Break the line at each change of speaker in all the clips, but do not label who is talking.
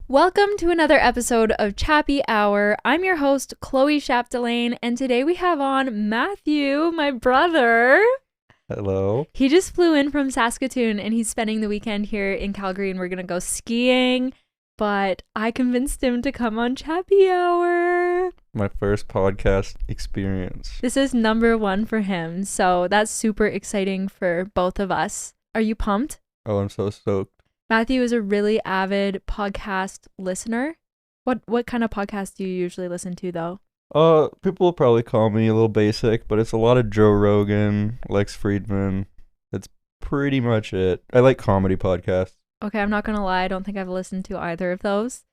Welcome to another episode of Chappy Hour. I'm your host, Chloë Chapdelaine, and today we have on Matthew, my brother.
Hello.
He just flew in from Saskatoon and he's spending the weekend here in Calgary and we're going to go skiing, but I convinced him to come on Chappy Hour.
My first podcast experience.
This is number one for him, so that's super exciting for both of us. Are you pumped?
Oh, I'm so stoked.
Matthew is a really avid podcast listener. What kind of podcast do you usually listen to, though?
People will probably call me a little basic, but it's a lot of Joe Rogan, Lex Friedman. That's pretty much it. I like comedy podcasts.
Okay, I'm not gonna lie, I don't think I've listened to either of those.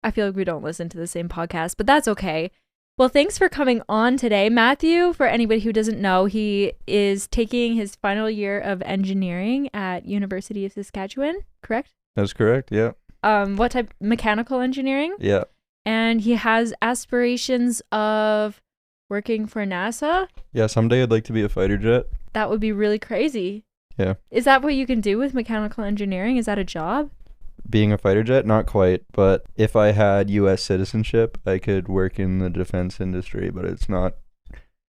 I feel like we don't listen to the same podcast, but that's okay. Well, thanks for coming on today. Matthew, for anybody who doesn't know, he is taking his final year of engineering at University of Saskatchewan, correct?
That's correct, yeah.
What type? Mechanical engineering?
Yeah.
And he has aspirations of working for NASA.
Yeah, someday I'd like to be a fighter jet.
That would be really crazy.
Yeah.
Is that what you can do with mechanical engineering? Is that a job?
Being a fighter jet? Not quite, but if I had U.S. citizenship, I could work in the defense industry, but it's not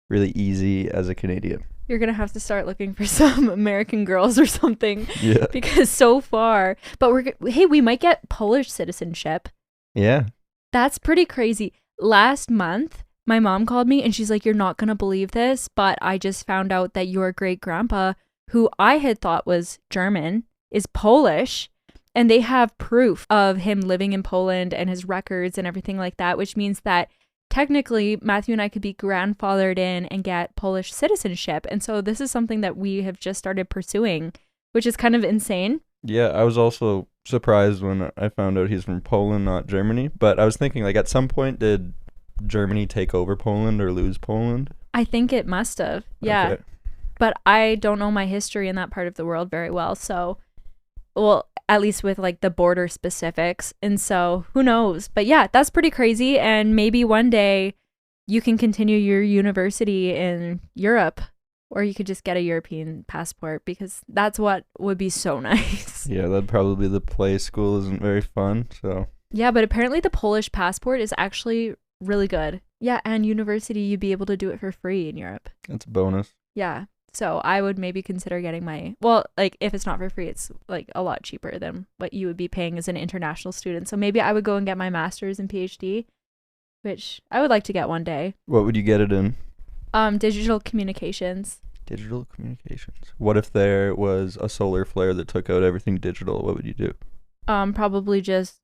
really easy as a Canadian.
You're going to have to start looking for some American girls or something.
Yeah.
Because so far, but we might get Polish citizenship.
Yeah.
That's pretty crazy. Last month, my mom called me and she's like, "You're not going to believe this, but I just found out that your great grandpa, who I had thought was German, is Polish. And they have proof of him living in Poland and his records and everything like that, which means that technically Matthew and I could be grandfathered in and get Polish citizenship. And so this is something that we have just started pursuing, which is kind of insane.
Yeah, I was also surprised when I found out he's from Poland, not Germany. But I was thinking, like, at some point, did Germany take over Poland or lose Poland?
I think it must have. Yeah.
Okay.
But I don't know my history in that part of the world very well. So, well, at least with like the border specifics. And so who knows? But yeah, that's pretty crazy. And maybe one day you can continue your university in Europe, or you could just get a European passport, because that's what would be so nice.
Yeah, that'd probably be the place. School isn't very fun, so.
Yeah, but apparently the Polish passport is actually really good. Yeah, and university, you'd be able to do it for free in Europe.
That's a bonus.
Yeah. So I would maybe consider getting well, like if it's not for free, it's like a lot cheaper than what you would be paying as an international student. So maybe I would go and get my master's and PhD, which I would like to get one day.
What would you get it in?
Digital communications.
Digital communications. What if there was a solar flare that took out everything digital? What would you do?
Probably just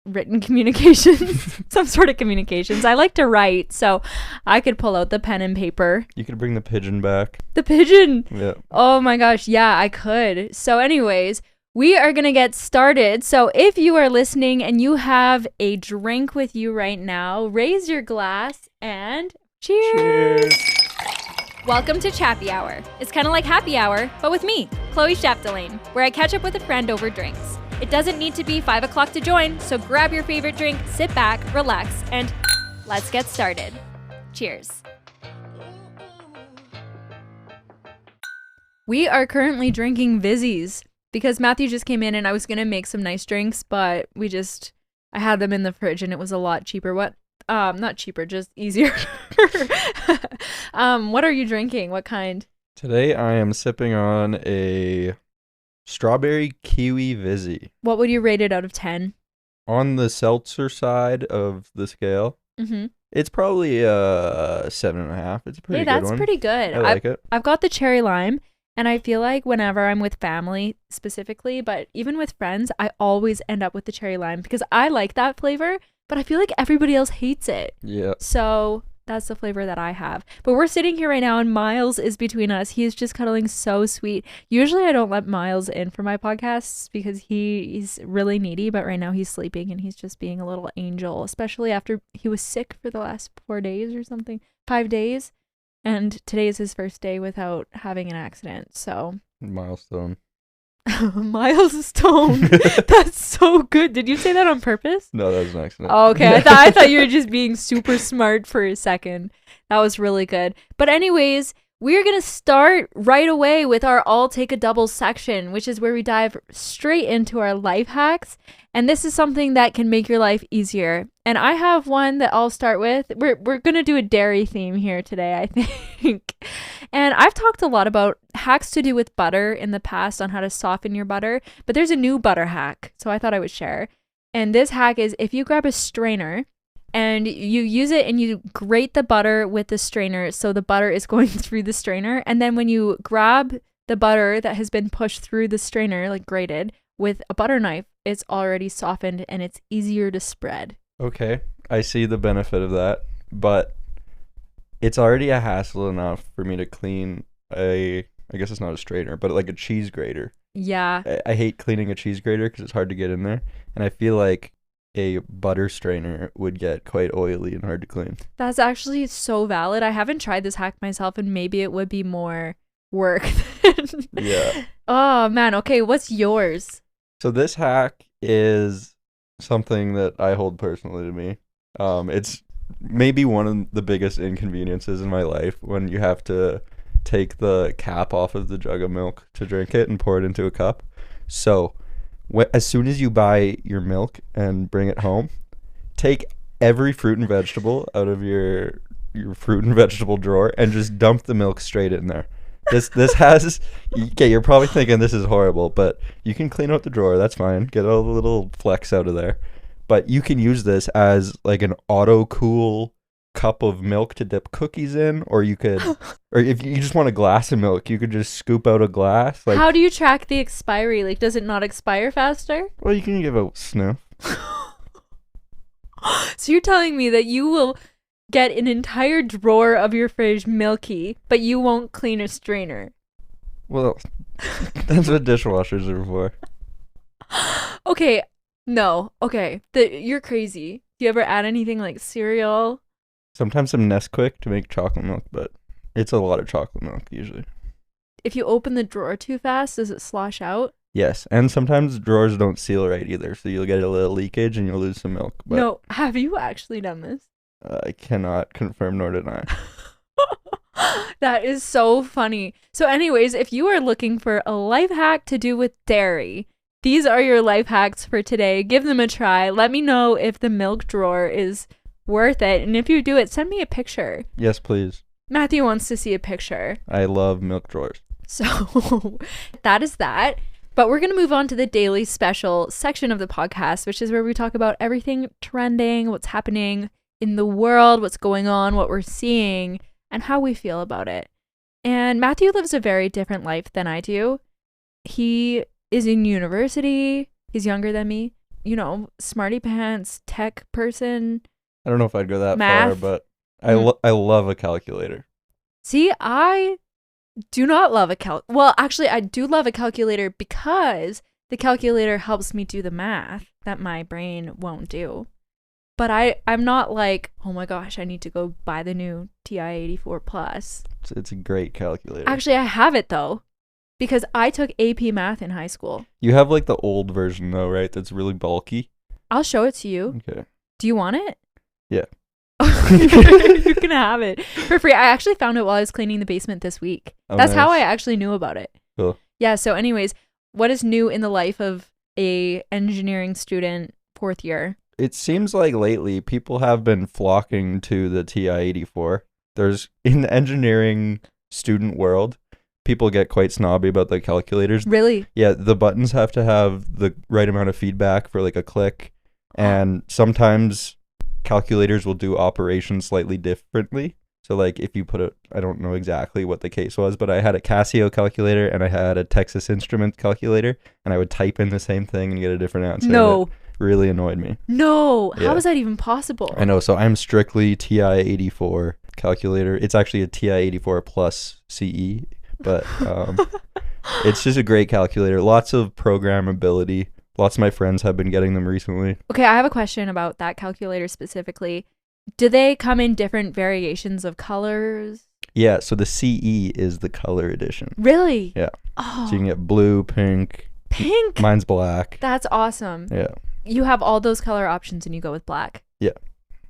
written communications, some sort of communications. I like to write, so I could pull out the pen and paper.
You could bring the pigeon back.
The pigeon.
Yeah.
Oh my gosh, yeah, I could. So anyways, we are gonna get started. So if you are listening and you have a drink with you right now, raise your glass and cheers. Welcome to Chappy Hour. It's kind of like happy hour, but with me, Chloë Chapdelaine, where I catch up with a friend over drinks. It doesn't need to be 5 o'clock to join, so grab your favorite drink, sit back, relax, and let's get started. Cheers. We are currently drinking Vizzies because Matthew just came in and I was going to make some nice drinks, but I had them in the fridge and it was a lot cheaper. Not cheaper, just easier. What are you drinking? What kind?
Today I am sipping on a strawberry kiwi Vizzy.
What would you rate it out of 10?
On the seltzer side of the scale, it's probably 7.5. It's a pretty good one.
That's pretty good.
I like it.
I've got the cherry lime, and I feel like whenever I'm with family specifically, but even with friends, I always end up with the cherry lime because I like that flavor, but I feel like everybody else hates it.
Yeah.
So that's the flavor that I have. But we're sitting here right now and Myles is between us. He is just cuddling so sweet. Usually I don't let Myles in for my podcasts because he's really needy, but right now he's sleeping and he's just being a little angel, especially after he was sick for the last 4 days or something, 5 days. And today is his first day without having an accident. So
Milestone.
Milestone. That's so good. Did you say that on purpose?
No, that was an accident.
Oh, okay. I thought you were just being super smart for a second. That was really good. But anyways, we're going to start right away with our All Take a Double section, which is where we dive straight into our life hacks. And this is something that can make your life easier. And I have one that I'll start with. We're going to do a dairy theme here today, I think. And I've talked a lot about hacks to do with butter in the past on how to soften your butter, but there's a new butter hack. So I thought I would share. And this hack is if you grab a strainer and you use it and you grate the butter with the strainer, so the butter is going through the strainer. And then when you grab the butter that has been pushed through the strainer, like grated, with a butter knife, it's already softened and it's easier to spread.
Okay, I see the benefit of that, but it's already a hassle enough for me to clean I guess it's not a strainer, but like a cheese grater.
Yeah.
I hate cleaning a cheese grater because it's hard to get in there. And I feel like a butter strainer would get quite oily and hard to clean.
That's actually so valid. I haven't tried this hack myself, and maybe it would be more work.
Yeah.
Oh, man. Okay, what's yours?
So this hack is something that I hold personally to me. It's maybe one of the biggest inconveniences in my life when you have to take the cap off of the jug of milk to drink it and pour it into a cup. So as soon as you buy your milk and bring it home, take every fruit and vegetable out of your fruit and vegetable drawer and just dump the milk straight in there. This has, okay, you're probably thinking this is horrible, but you can clean out the drawer. That's fine. Get all the little flecks out of there. But you can use this as like an auto-cool cup of milk to dip cookies in, or you could, or if you just want a glass of milk, you could just scoop out a glass. Like,
how do you track the expiry? Like, does it not expire faster?
Well, you can give a sniff.
So you're telling me that you will get an entire drawer of your fridge milky, but you won't clean a strainer?
Well, that's what dishwashers are for.
Okay, no. Okay, you're crazy. Do you ever add anything like cereal?
Sometimes some Nesquik to make chocolate milk, but it's a lot of chocolate milk usually.
If you open the drawer too fast, does it slosh out?
Yes, and sometimes drawers don't seal right either, so you'll get a little leakage and you'll lose some milk. But
no, have you actually done this?
I cannot confirm nor deny.
That is so funny. So anyways, if you are looking for a life hack to do with dairy, these are your life hacks for today. Give them a try. Let me know if the milk drawer is worth it. And if you do it, send me a picture.
Yes, please.
Matthew wants to see a picture.
I love milk drawers.
So that is that. But we're going to move on to the daily special section of the podcast, which is where we talk about everything trending, what's happening in the world, what's going on, what we're seeing, and how we feel about it. And Matthew lives a very different life than I do. He is in university. He's younger than me. You know, smarty pants, tech person.
I don't know if I'd go that
Math.
far, but I love a calculator.
See, I do not love well, actually, I do love a calculator because the calculator helps me do the math that my brain won't do. But I'm not like, oh my gosh, I need to go buy the new TI84 Plus.
It's a great calculator.
Actually, I have it though, because I took AP math in high school.
You have like the old version though, right? That's really bulky.
I'll show it to you.
Okay.
Do you want it?
Yeah.
You can have it for free. I actually found it while I was cleaning the basement this week.
Oh,
That's how I
nice.
actually knew about it.
Cool.
Yeah, so anyways, what is new in the life of a engineering student, 4th year?
It seems like lately people have been flocking to the TI84. There's, in the engineering student world, people get quite snobby about the calculators.
Really?
Yeah, the buttons have to have the right amount of feedback for like a click. And sometimes calculators will do operations slightly differently. So like if you put it, I don't know exactly what the case was, but I had a Casio calculator and I had a Texas Instruments calculator, and I would type in the same thing and get a different answer.
No.
Really annoyed me.
No.
Yeah.
How is that even possible?
I know. So I'm strictly TI84 calculator. It's actually a TI84 plus CE, but it's just a great calculator. Lots of programmability. Lots of my friends have been getting them recently.
Okay, I have a question about that calculator specifically. Do they come in different variations of colors?
Yeah, so the CE is the color edition.
Really?
Yeah.
Oh.
So you can get blue, pink.
Pink?
Mine's black.
That's awesome.
Yeah.
You have all those color options and you go with black?
Yeah.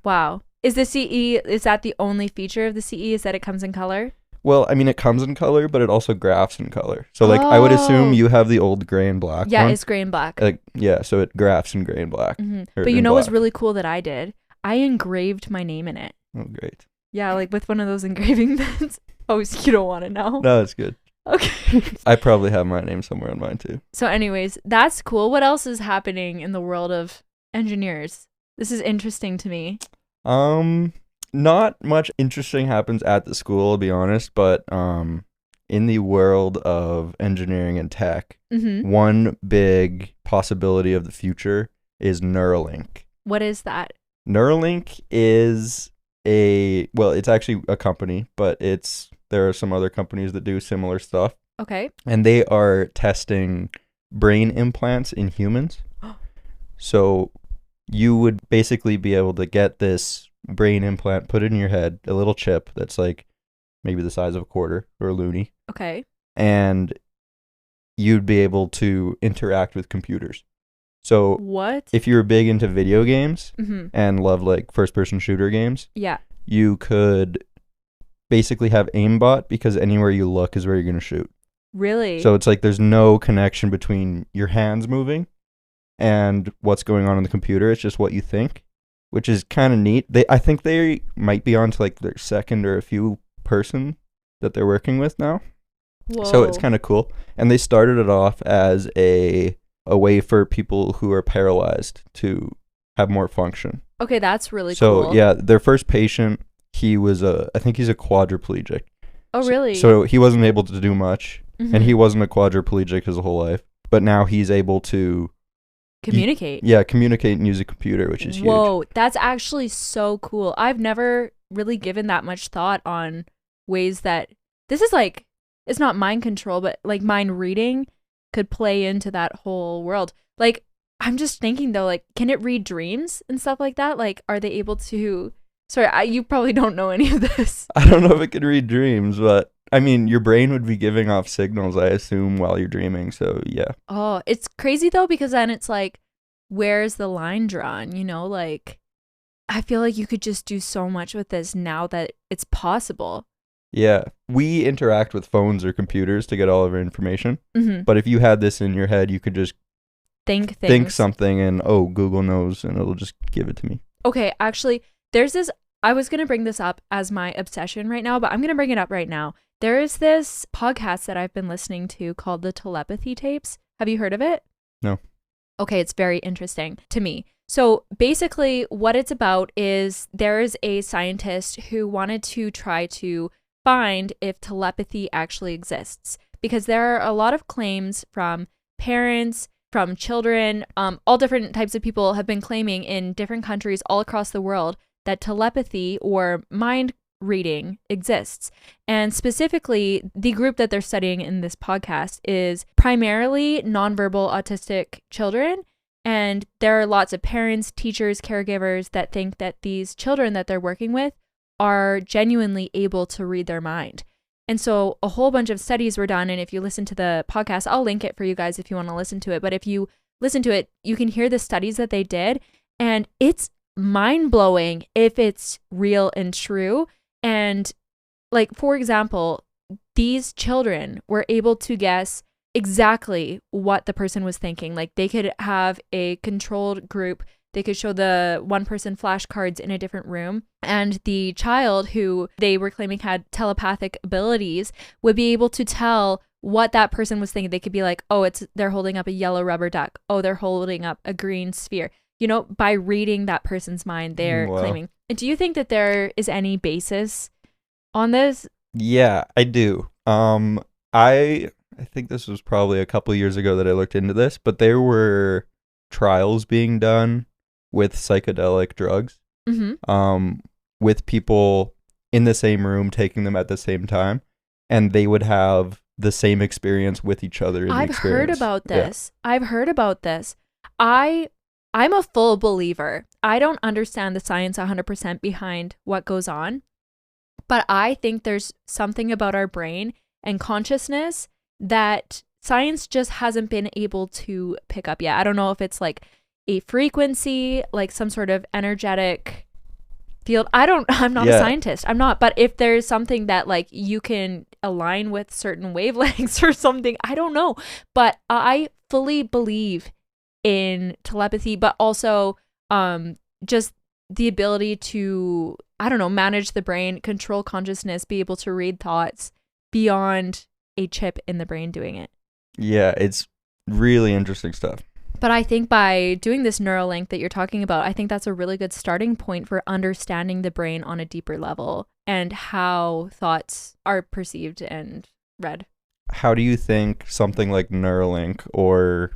Wow. Is the CE, is that the only feature of the CE, is that it comes in color?
Well, I mean, it comes in color, but it also graphs in color. So, like, I would assume you have the old gray and black
Yeah,
one.
it's gray and black.
Yeah, so it graphs in gray and black.
But you know what's really cool that I did? I engraved my name in it.
Oh, great.
Yeah, like with one of those engraving pens. Oh, so you don't want to know?
No, it's good.
Okay.
I probably have my name somewhere on mine, too.
So anyways, that's cool. What else is happening in the world of engineers? This is interesting to me.
Not much interesting happens at the school, to be honest, but in the world of engineering and tech, one big possibility of the future is Neurolink.
What is that?
Neuralink is it's actually a company, but there are some other companies that do similar stuff.
Okay.
And they are testing brain implants in humans. So you would basically be able to get this brain implant put in your head, a little chip that's like maybe the size of a quarter or a loonie.
Okay.
And you'd be able to interact with computers. So
what?
If you're big into video games and love like first-person shooter games,
yeah,
you could basically have aimbot because anywhere you look is where you're going to shoot.
Really?
So it's like there's no connection between your hands moving and what's going on in the computer. It's just what you think, which is kind of neat. I think they might be on to like their second or a few person that they're working with now.
Whoa.
So it's kind of cool. And they started it off as a way for people who are paralyzed to have more function.
Okay, that's really
cool.
cool.
So yeah, their first patient, I think he's a quadriplegic.
Oh, really?
So he wasn't able to do much, and he wasn't a quadriplegic his whole life. But now he's able to
communicate.
Communicate and use a computer, which is huge.
Whoa, that's actually so cool. I've never really given that much thought on ways that this is like, it's not mind control, but like mind reading could play into that whole world. Like, I'm just thinking though, like, can it read dreams and stuff like that? Like, are they able to... Sorry, you probably don't know any of this.
I don't know if it could read dreams, but I mean, your brain would be giving off signals, I assume, while you're dreaming. So yeah.
Oh, it's crazy though, because then it's like, where's the line drawn? You know, like, I feel like you could just do so much with this now that it's possible.
Yeah, we interact with phones or computers to get all of our information. But if you had this in your head, you could just think something and, Google knows and it'll just give it to me.
Okay, actually, there's this, I was going to bring this up as my obsession right now, but I'm going to bring it up right now. There is this podcast that I've been listening to called the Telepathy Tapes. Have you heard of it?
No.
Okay, it's very interesting to me. So basically what it's about is there's a scientist who wanted to try to find if telepathy actually exists, because there are a lot of claims from parents, from children, all different types of people have been claiming in different countries all across the world that telepathy or mind reading exists. And specifically, the group that they're studying in this podcast is primarily nonverbal autistic children. And there are lots of parents, teachers, caregivers that think that these children that they're working with are genuinely able to read their mind. And so a whole bunch of studies were done. And if you listen to the podcast, I'll link it for you guys if you want to listen to it. But if you listen to it, you can hear the studies that they did. And it's mind-blowing if it's real and true. And like, for example, these children were able to guess exactly what the person was thinking. Like, they could have a controlled group. They could show the one person flashcards in a different room, and the child who they were claiming had telepathic abilities would be able to tell what that person was thinking. They could be like, they're holding up a yellow rubber duck. Oh, they're holding up a green sphere. You know, by reading that person's mind, they're claiming. And do you think that there is any basis on this?
Yeah, I do. I think this was probably a couple years ago that I looked into this, but there were trials being done with psychedelic drugs, with people in the same room taking them at the same time, and they would have the same experience with each other.
I've heard about this. Yeah. I've heard about this. I'm a full believer. I don't understand the science 100% behind what goes on, but I think there's something about our brain and consciousness that science just hasn't been able to pick up yet. I don't know if it's like a frequency, like some sort of energetic field. I'm not a
Yeah.
scientist. I'm not. But if there's something that like you can align with certain wavelengths or something, I don't know. But I fully believe in telepathy, but also just the ability to, I don't know, manage the brain, control consciousness, be able to read thoughts beyond a chip in the brain doing it.
Yeah, it's really interesting stuff.
But I think by doing this Neurolink that you're talking about, I think that's a really good starting point for understanding the brain on a deeper level and how thoughts are perceived and read.
How do you think something like Neuralink or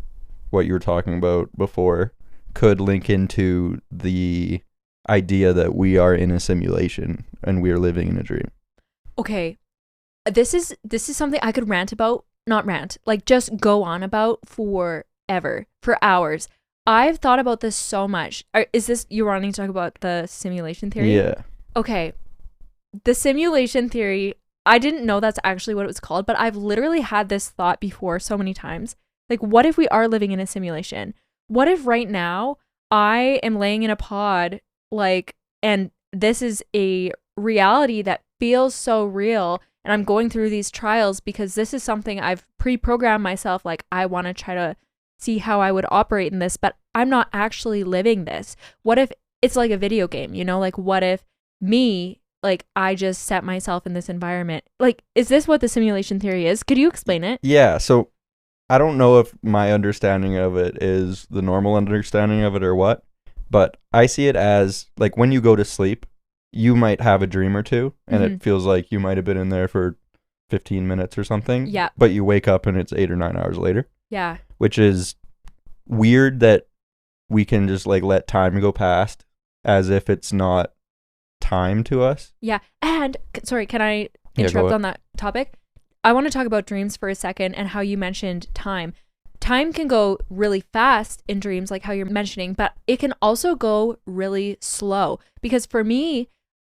what you were talking about before could link into the idea that we are in a simulation and we are living in a dream?
Okay, this is something I could rant about, not rant, like just go on about forever, for hours. I've thought about this so much. Is this you wanting to talk about the simulation theory?
Yeah.
Okay, the simulation theory, I didn't know that's actually what it was called, but I've literally had this thought before so many times. Like, what if we are living in a simulation? What if right now I am laying in a pod, like, and this is a reality that feels so real, and I'm going through these trials because this is something I've pre-programmed myself, like, I want to try to see how I would operate in this, but I'm not actually living this. What if it's like a video game, you know? Like, what if me, like, I just set myself in this environment? Like, is this what the simulation theory is? Could you explain it?
Yeah, so I don't know if my understanding of it is the normal understanding of it or what, but I see it as, like, when you go to sleep, you might have a dream or two, and it feels like you might have been in there for 15 minutes or something.
Yeah.
But you wake up and it's 8 or 9 hours later.
Yeah.
Which is weird that we can just, like, let time go past as if it's not time to us.
Yeah. And, sorry, can I
Yeah,
interrupt
go
on that topic? I want to talk about dreams for a second and how you mentioned time. Time can go really fast in dreams, like how you're mentioning, but it can also go really slow. Because for me,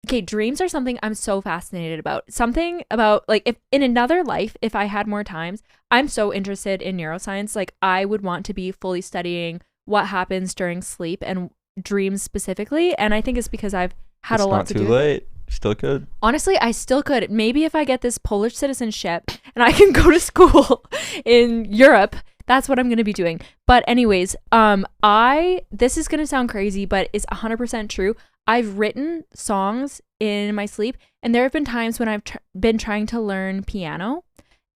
okay, dreams are something I'm so fascinated about. Something about, like, if in another life, if I had more times, I'm so interested in neuroscience. Like, I would want to be fully studying what happens during sleep and dreams specifically. And I think it's because I've had a lot to do.
It's not too late. Still could.
Honestly, I still could. Maybe if I get this Polish citizenship and I can go to school in Europe, that's what I'm going to be doing. But anyways, this is going to sound crazy, but it's 100% true. I've written songs in my sleep, and there have been times when I've been trying to learn piano.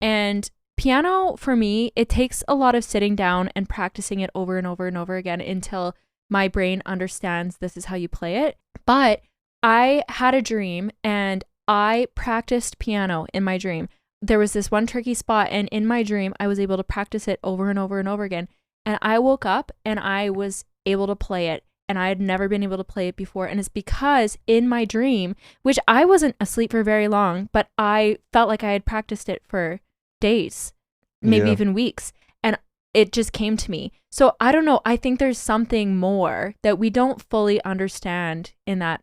And piano, for me, it takes a lot of sitting down and practicing it over and over and over again until my brain understands this is how you play it. But I had a dream and I practiced piano in my dream. There was this one tricky spot, and in my dream, I was able to practice it over and over and over again. And I woke up and I was able to play it, and I had never been able to play it before. And it's because in my dream, which I wasn't asleep for very long, but I felt like I had practiced it for days, maybe even weeks. And it just came to me. So I don't know. I think there's something more that we don't fully understand in that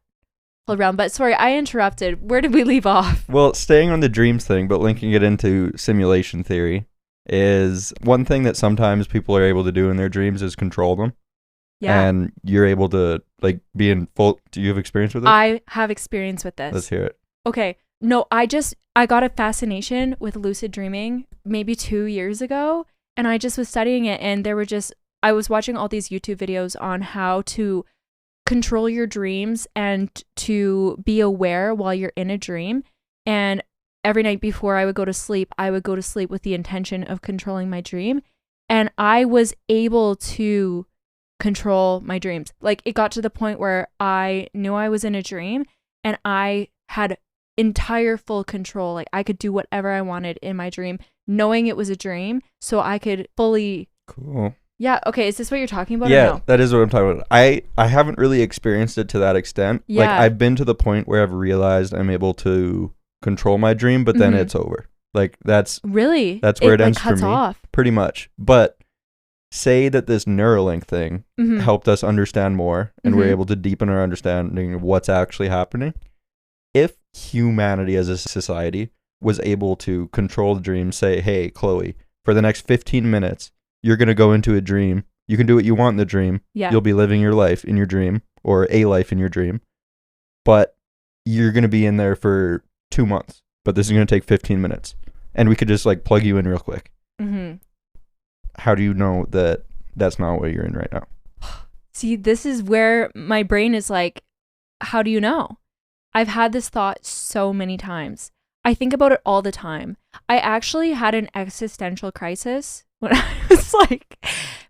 realm. But sorry, I interrupted. Where did we leave off?
Well, staying on the dreams thing, but linking it into simulation theory, is one thing that sometimes people are able to do in their dreams is control them. Yeah. And you're able to, like, be in full... Do you have experience with this?
I have experience with this.
Let's hear it.
Okay. No, I got a fascination with lucid dreaming maybe 2 years ago, and I just was studying it, and I was watching all these YouTube videos on how to control your dreams and to be aware while you're in a dream. And every night before I would go to sleep with the intention of controlling my dream. And I was able to control my dreams. Like, it got to the point where I knew I was in a dream and I had entire full control. Like, I could do whatever I wanted in my dream, knowing it was a dream, so I could fully...
Cool.
Yeah, okay, is this what you're talking about?
Yeah,
or no?
that is what I'm talking about. I haven't really experienced it to that extent.
Yeah.
Like, I've been to the point where I've realized I'm able to control my dream, but then it's over. Like, that's...
Really?
That's where it ends
cuts
for me.
Off.
Pretty much. But say that this Neuralink thing helped us understand more, and we're able to deepen our understanding of what's actually happening. If humanity as a society was able to control the dream, say, hey, Chloe, for the next 15 minutes, you're going to go into a dream. You can do what you want in the dream.
Yeah.
You'll be living your life in your dream, or a life in your dream. but you're going to be in there for 2 months, but this is going to take 15 minutes. And we could just like plug you in real quick.
Mm-hmm.
How do you know that that's not what you're in right now?
See, this is where my brain is like, how do you know? I've had this thought so many times. I think about it all the time. I actually had an existential crisis when I was like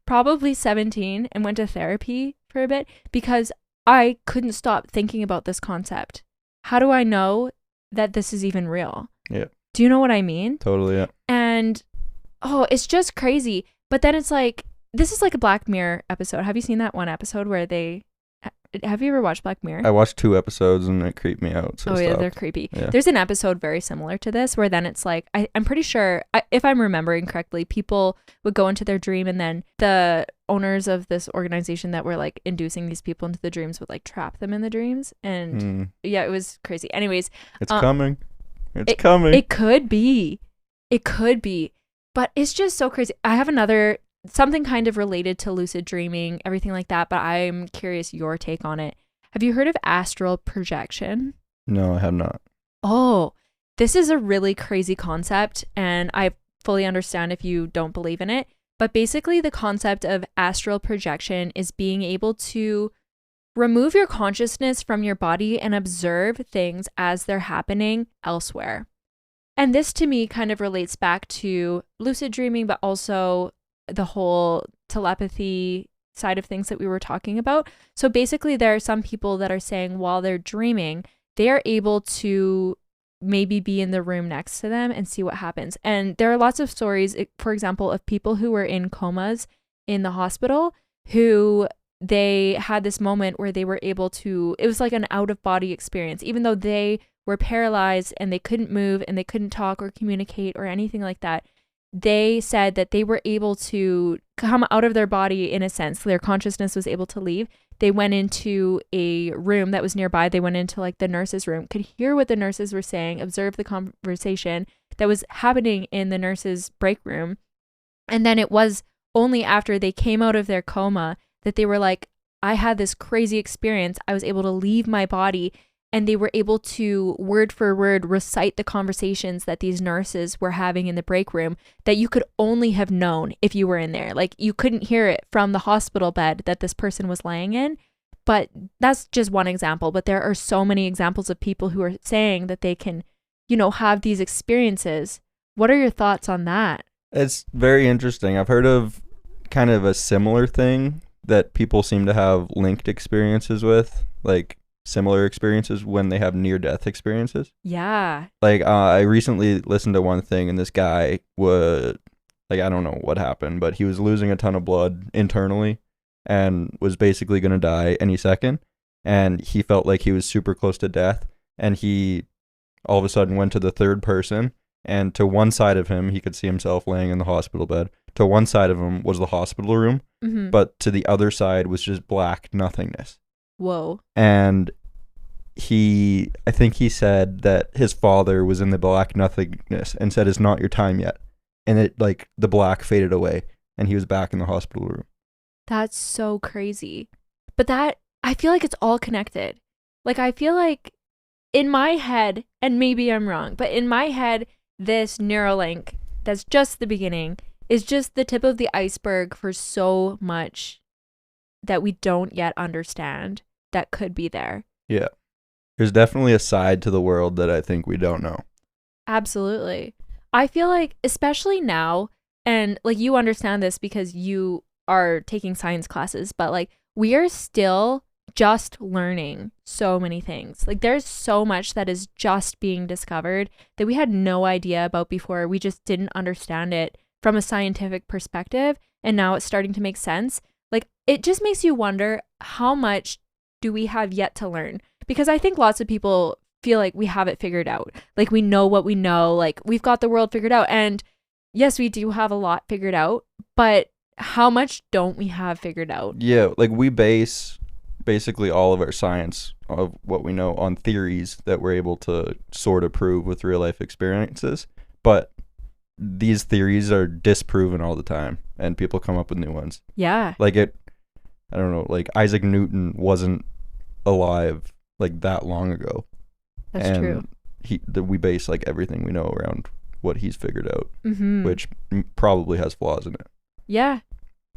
probably 17 and went to therapy for a bit because I couldn't stop thinking about this concept. How do I know that this is even real?
Yeah.
Do you know what I mean?
Totally, yeah.
And it's just crazy. But then it's like, this is like a Black Mirror episode. Have you seen that one episode where have you ever watched Black Mirror?
I watched 2 episodes and it creeped me out. So
yeah, they're creepy.
Yeah.
There's an episode very similar to this where then it's like, I'm pretty sure, if I'm remembering correctly, people would go into their dream and then the owners of this organization that were like inducing these people into the dreams would like trap them in the dreams. And yeah, it was crazy. Anyways.
It's coming. It's coming.
It could be. It could be. But it's just so crazy. I have something kind of related to lucid dreaming, everything like that, but I'm curious your take on it. Have you heard of astral projection?
No, I have not.
Oh, this is a really crazy concept, and I fully understand if you don't believe in it. But basically, the concept of astral projection is being able to remove your consciousness from your body and observe things as they're happening elsewhere. And this to me kind of relates back to lucid dreaming, but also the whole telepathy side of things that we were talking about. So basically, there are some people that are saying while they're dreaming, they are able to maybe be in the room next to them and see what happens. And there are lots of stories, for example, of people who were in comas in the hospital who they had this moment where they were able to, it was like an out of body experience, even though they were paralyzed and they couldn't move and they couldn't talk or communicate or anything like that. They said that they were able to come out of their body in a sense. Their consciousness was able to leave. They went into a room that was nearby. They went into like the nurse's room, could hear what the nurses were saying, observe the conversation that was happening in the nurse's break room. And then it was only after they came out of their coma that they were like, I had this crazy experience. I was able to leave my body. And they were able to word for word recite the conversations that these nurses were having in the break room that you could only have known if you were in there. Like you couldn't hear it from the hospital bed that this person was laying in. But that's just one example. But there are so many examples of people who are saying that they can, have these experiences. What are your thoughts on that?
It's very interesting. I've heard of kind of a similar thing that people seem to have linked experiences with, like similar experiences when they have near-death experiences.
Yeah.
Like, I recently listened to one thing, and this guy would, like, I don't know what happened, but he was losing a ton of blood internally and was basically going to die any second. And he felt like he was super close to death. And he all of a sudden went to the third person. And to one side of him, he could see himself laying in the hospital bed. To one side of him was the hospital room.
Mm-hmm.
But to the other side was just black nothingness.
Whoa.
And I think he said that his father was in the black nothingness and said, it's not your time yet. And it, like, the black faded away and he was back in the hospital room.
That's so crazy. But I feel like it's all connected. Like, I feel like in my head, and maybe I'm wrong, but in my head, this Neurolink, that's just the beginning, is just the tip of the iceberg for so much that we don't yet understand that could be there.
Yeah. There's definitely a side to the world that I think we don't know.
Absolutely. I feel like, especially now, and like you understand this because you are taking science classes, but like we are still just learning so many things. Like there's so much that is just being discovered that we had no idea about before. We just didn't understand it from a scientific perspective. And now it's starting to make sense. Like it just makes you wonder, how much do we have yet to learn? Because I think lots of people feel like we have it figured out. Like we know what we know, like we've got the world figured out. And yes, we do have a lot figured out, but how much don't we have figured out?
Yeah, like we base basically all of our science of what we know on theories that we're able to sort of prove with real life experiences. But these theories are disproven all the time and people come up with new ones.
Yeah.
Like I don't know, like Isaac Newton wasn't alive like that long ago.
That's true.
We base like everything we know around what he's figured out, which probably has flaws in it.
Yeah,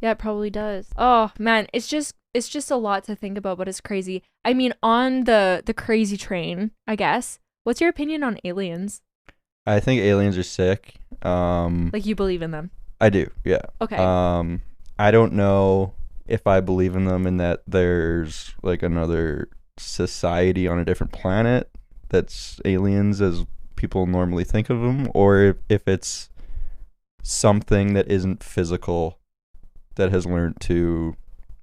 it probably does. Oh man, it's just a lot to think about, but it's crazy. I mean, on the crazy train, I guess. What's your opinion on aliens?
I think aliens are sick.
Like, you believe in them?
I do, yeah.
Okay.
I don't know if I believe in them in that there's like another society on a different planet that's aliens as people normally think of them, or if it's something that isn't physical that has learned to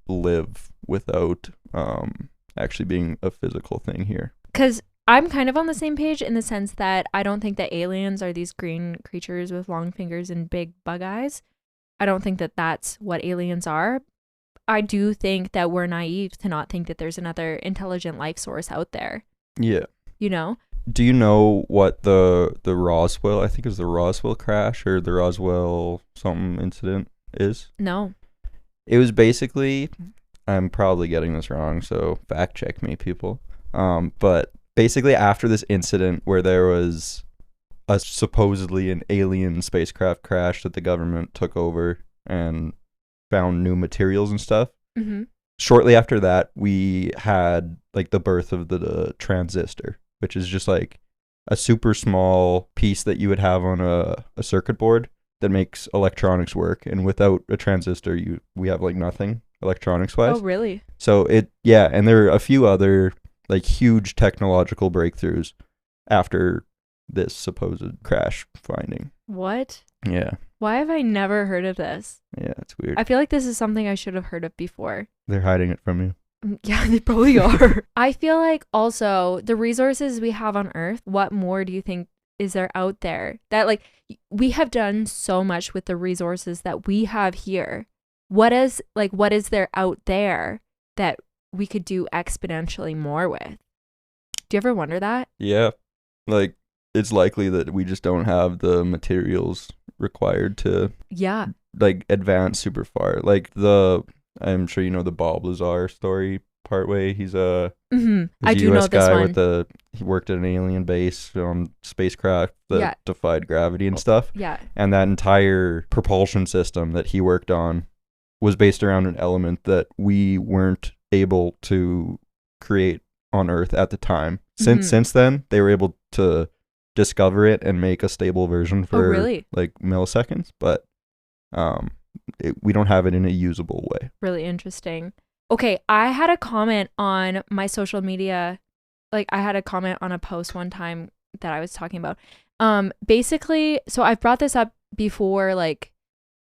live without actually being a physical thing here.
Because I'm kind of on the same page in the sense that I don't think that aliens are these green creatures with long fingers and big bug eyes. I don't think that that's what aliens are. I do think that we're naive to not think that there's another intelligent life source out there.
Yeah.
You know?
Do you know what the Roswell, I think it was the Roswell crash or the Roswell something incident is?
No.
It was basically, I'm probably getting this wrong, so fact check me, people. But basically after this incident where there was a supposedly an alien spacecraft crash that the government took over and found new materials and stuff. Shortly after that, we had like the birth of the transistor, which is just like a super small piece that you would have on a circuit board that makes electronics work. And without a transistor, we have like nothing electronics wise.
Oh, really?
So and there are a few other like huge technological breakthroughs after this supposed crash finding.
What?
Yeah.
Why have I never heard of this?
Yeah, it's weird.
I feel like this is something I should have heard of before.
They're hiding it from you.
Yeah, they probably are. I feel like also the resources we have on Earth, what more do you think is there out there? That like we have done so much with the resources that we have here. What is there out there that we could do exponentially more with? Do you ever wonder that?
Yeah. Like it's likely that we just don't have the materials required to like advance super far. Like I'm sure you know the Bob Lazar story partway. He's a
I do know this one.
He worked at an alien base on spacecraft that defied gravity and stuff.
Yeah.
And that entire propulsion system that he worked on was based around an element that we weren't able to create on Earth at the time. Since then, they were able to discover it and make a stable version for like milliseconds, but we don't have it in a usable way. Really
interesting. Okay, I had a comment on my social media. Like I had a comment on a post one time that I was talking about. Basically, so I've brought this up before, like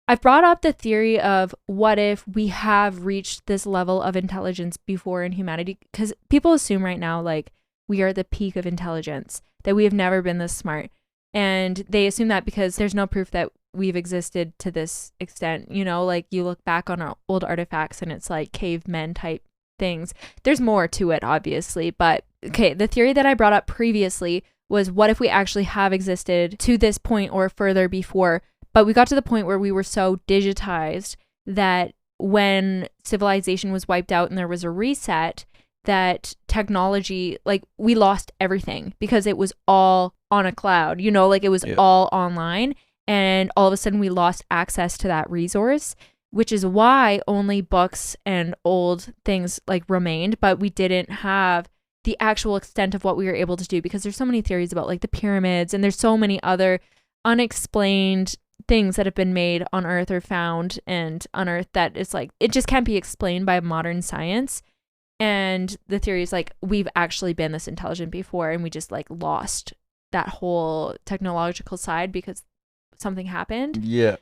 I've brought up the theory of what if we have reached this level of intelligence before in humanity, because people assume right now like we are at the peak of intelligence, that we have never been this smart. And they assume that because there's no proof that we've existed to this extent. You know, like you look back on our old artifacts and it's like cavemen type things. There's more to it, obviously. But okay, the theory that I brought up previously was what if we actually have existed to this point or further before, but we got to the point where we were so digitized that when civilization was wiped out and there was a reset, that technology, like we lost everything because it was all on a cloud, you know, like it was all online, and all of a sudden we lost access to that resource, which is why only books and old things like remained, but we didn't have the actual extent of what we were able to do, because there's so many theories about like the pyramids, and there's so many other unexplained things that have been made on Earth or found and unearthed that it's like it just can't be explained by modern science. And the theory is like we've actually been this intelligent before, and we just like lost that whole technological side because something happened.
Yeah.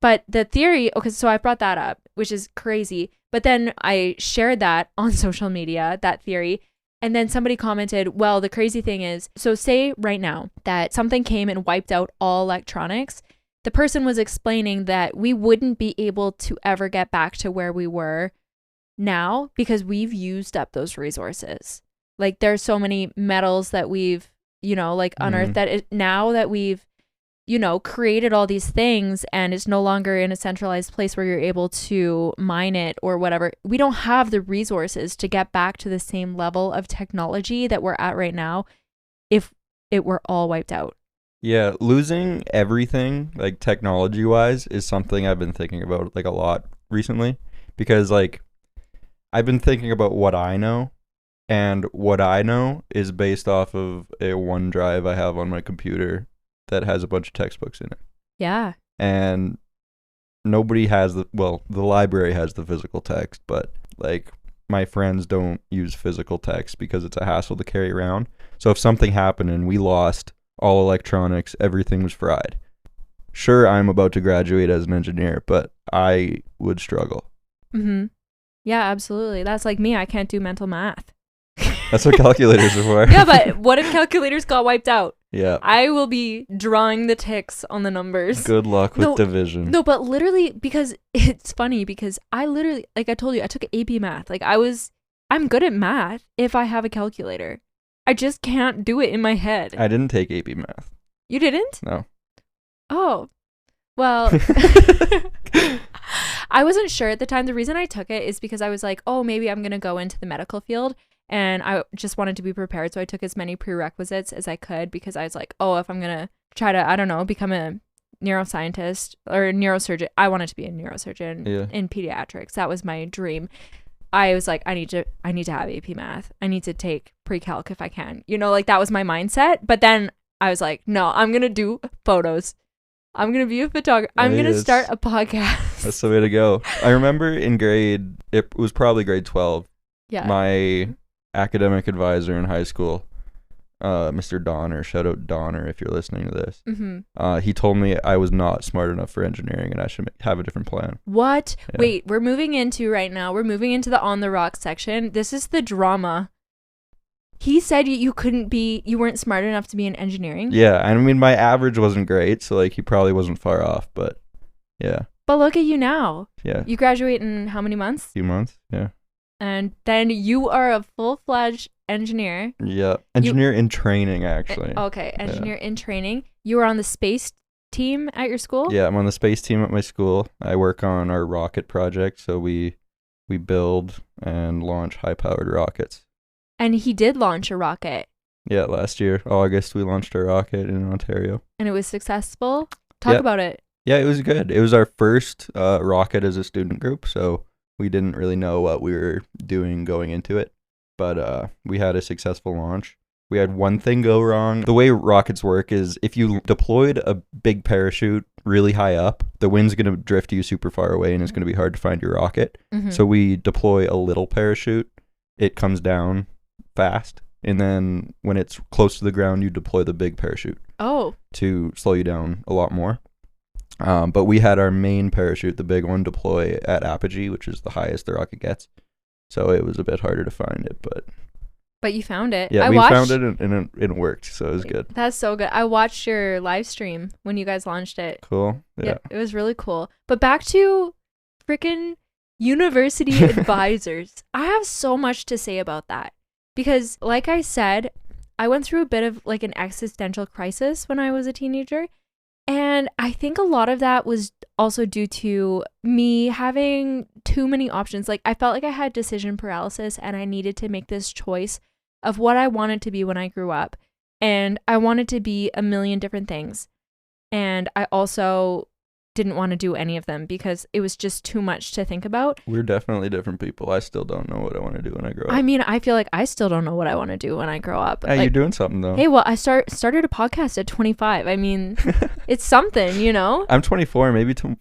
But the theory, okay, so I brought that up, which is crazy. But then I shared that on social media, that theory. And then somebody commented, well, the crazy thing is, so say right now that something came and wiped out all electronics. The person was explaining that we wouldn't be able to ever get back to where we were now because we've used up those resources. Like there's so many metals that we've, you know, like unearthed that now that we've created all these things and it's no longer in a centralized place where you're able to mine it or whatever. We don't have the resources to get back to the same level of technology that we're at right now if it were all wiped out.
Yeah, losing everything, like technology wise, is something I've been thinking about like a lot recently, because like I've been thinking about what I know, and what I know is based off of a OneDrive I have on my computer that has a bunch of textbooks in it.
Yeah.
And nobody has the library has the physical text, but like my friends don't use physical text because it's a hassle to carry around. So if something happened and we lost all electronics, everything was fried. Sure, I'm about to graduate as an engineer, but I would struggle.
Mm-hmm. Yeah, absolutely. That's like me. I can't do mental math.
That's what calculators are for.
Yeah, but what if calculators got wiped out?
Yeah.
I will be drawing the ticks on the numbers.
Good luck with division.
No, but literally, because it's funny, because I literally, like I told you, I took AP math. Like I'm good at math if I have a calculator. I just can't do it in my head.
I didn't take AP math.
You didn't?
No.
Oh. Well, I wasn't sure at the time. The reason I took it is because I was like, oh, maybe I'm going to go into the medical field. And I just wanted to be prepared. So I took as many prerequisites as I could, because I was like, oh, if I'm going to try to, I don't know, become a neuroscientist or a neurosurgeon. I wanted to be a neurosurgeon in pediatrics. That was my dream. I was like, I need to have AP math. I need to take pre-calc if I can. Like that was my mindset. But then I was like, no, I'm going to do photos. I'm going to be a photographer. I'm going to start a podcast.
That's the way to go. I remember it was probably grade 12.
Yeah.
My academic advisor in high school, Mr. Donner, shout out Donner if you're listening to this. Mm-hmm. He told me I was not smart enough for engineering and I should have a different plan.
What? Yeah. Wait, we're moving into the On the Rock section. This is the drama. He said you weren't smart enough to be in engineering.
Yeah, I mean my average wasn't great, so like he probably wasn't far off, but yeah.
But look at you now.
Yeah.
You graduate in how many months?
A few months, yeah.
And then you are a full-fledged engineer.
Yeah, engineer in training, actually.
Okay, engineer in training. You were on the space team at your school?
Yeah, I'm on the space team at my school. I work on our rocket project, so we build and launch high-powered rockets.
And he did launch a rocket.
Yeah, last year, August, we launched a rocket in Ontario.
And it was successful? Talk about it.
Yeah, it was good. It was our first rocket as a student group, so we didn't really know what we were doing going into it. But we had a successful launch. We had one thing go wrong. The way rockets work is if you deployed a big parachute really high up, the wind's going to drift you super far away and it's going to be hard to find your rocket. Mm-hmm. So we deploy a little parachute. It comes down fast. And then when it's close to the ground, you deploy the big parachute.
Oh.
To slow you down a lot more. But we had our main parachute, the big one, deploy at apogee, which is the highest the rocket gets. So it was a bit harder to find it,
but you found it.
Yeah, we found it and it worked, so it was good.
That's so good. I watched your live stream when you guys launched it.
Cool. Yeah,
it was really cool. But back to freaking university advisors. I have so much to say about that because, like I said, I went through a bit of like an existential crisis when I was a teenager. And I think a lot of that was also due to me having too many options. Like I felt like I had decision paralysis and I needed to make this choice of what I wanted to be when I grew up. And I wanted to be a million different things. And I also didn't want to do any of them because it was just too much to think about.
We're definitely different people. I still don't know what I want to do when I grow up.
I mean, I feel like I still don't know what I want to do when I grow up.
Hey,
like,
you're doing something though.
Hey, well, I started a podcast at 25. I mean, it's something, you know?
I'm 24.